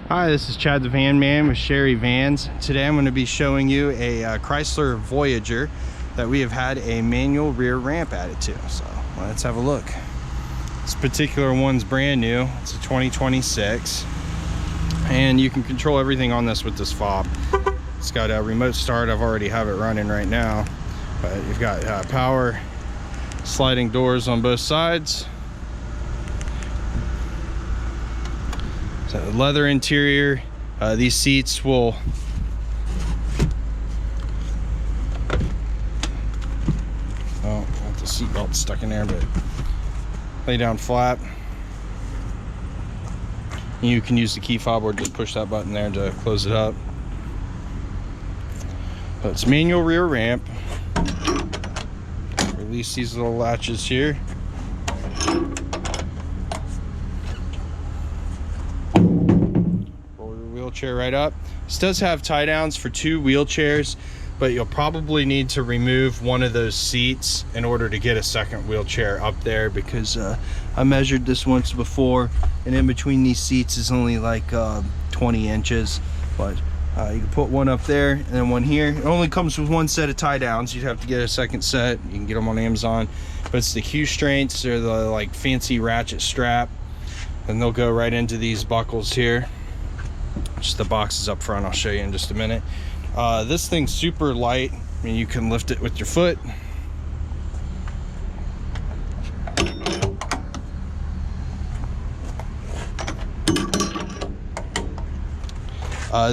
Hi, this is Chad the Van Man with Sherry Vans. Today I'm going to be showing you a Chrysler Voyager that we have had a manual rear ramp added to. So let's have a look. This particular one's brand new. It's a 2026 and you can control everything on this with this fob. It's got a remote start. I've already have it running right now, but you've got power sliding doors on both sides. So leather interior. These seats will got the seat belt stuck in there, but lay down flat. You can use the key fob or just push that button there to close it up. But it's manual rear ramp. Release these little latches here. Wheelchair right up. This does have tie downs for 2 wheelchairs, but you'll probably need to remove one of those seats in order to get a second wheelchair up there, because I measured this once before and in between these seats is only like 20 inches, but you can put one up there and then one here. It only comes with one set of tie downs. You'd have to get a second set. You can get them on Amazon, but it's the Q straints. They're the like fancy ratchet strap, and they'll go right into these buckles here. Just the boxes up front, I'll show you in just a minute. This thing's super light. I mean, you can lift it with your foot.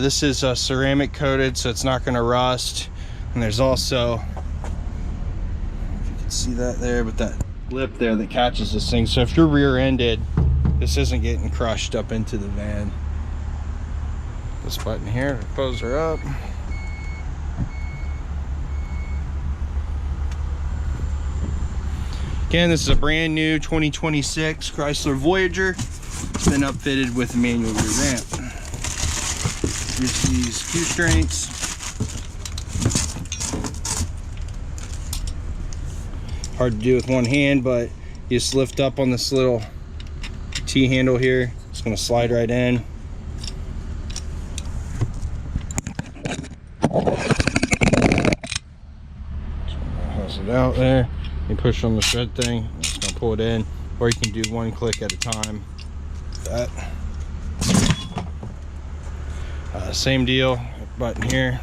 This is ceramic coated, so it's not going to rust. And there's also, if you can see that there, with that lip there that catches this thing. So if you're rear-ended, this isn't getting crushed up into the van. This button here, close her up. Again, this is a brand new 2026 Chrysler Voyager. It's been upfitted with a manual rear ramp. Here's these Q straints. Hard to do with one hand, but you just lift up on this little T handle here. It's going to slide right in. It out there, you push on the thread thing, it's gonna pull it in, or you can do one click at a time. That same deal, button here.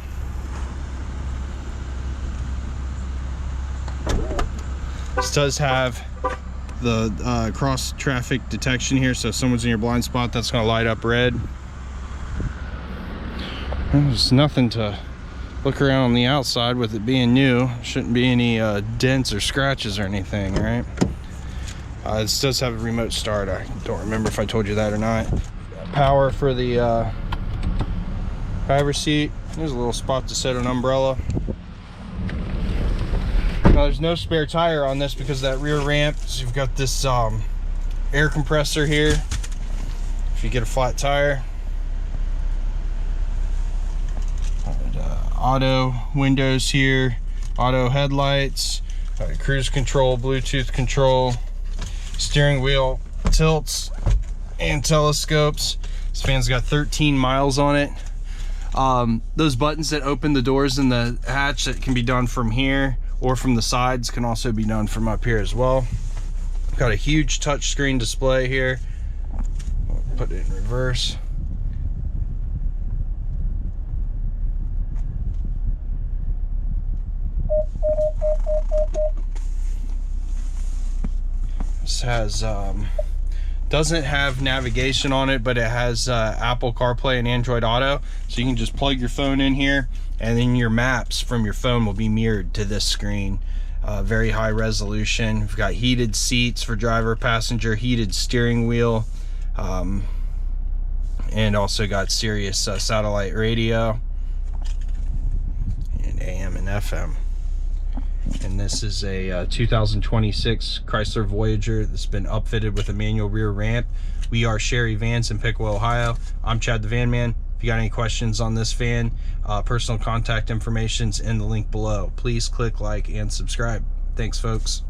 This does have the cross traffic detection here, so if someone's in your blind spot, that's gonna light up red. There's nothing to look around on the outside with it being new. Shouldn't be any dents or scratches or anything, right? This does have a remote start. I don't remember if I told you that or not. Power for the driver's seat. There's a little spot to set an umbrella. Now there's no spare tire on this because of that rear ramp. So you've got this air compressor here if you get a flat tire. Auto windows here, auto headlights, cruise control, Bluetooth control, steering wheel tilts and telescopes. This fan's got 13 miles on it. Those buttons that open the doors in the hatch, that can be done from here or from the sides, can also be done from up here as well. Got a huge touchscreen display here. I'll put it in reverse. This has doesn't have navigation on it, but it has Apple CarPlay and Android Auto, so you can just plug your phone in here and then your maps from your phone will be mirrored to this screen. Very high resolution. We've got heated seats for driver, passenger, heated steering wheel, and also got Sirius satellite radio and AM and FM. And this is a 2026 Chrysler Voyager that's been upfitted with a manual rear ramp. We are Sherry Vans in Piqua, Ohio. I'm Chad the Van Man. If you got any questions on this van, personal contact information's in the link below. Please click like and subscribe. Thanks, folks.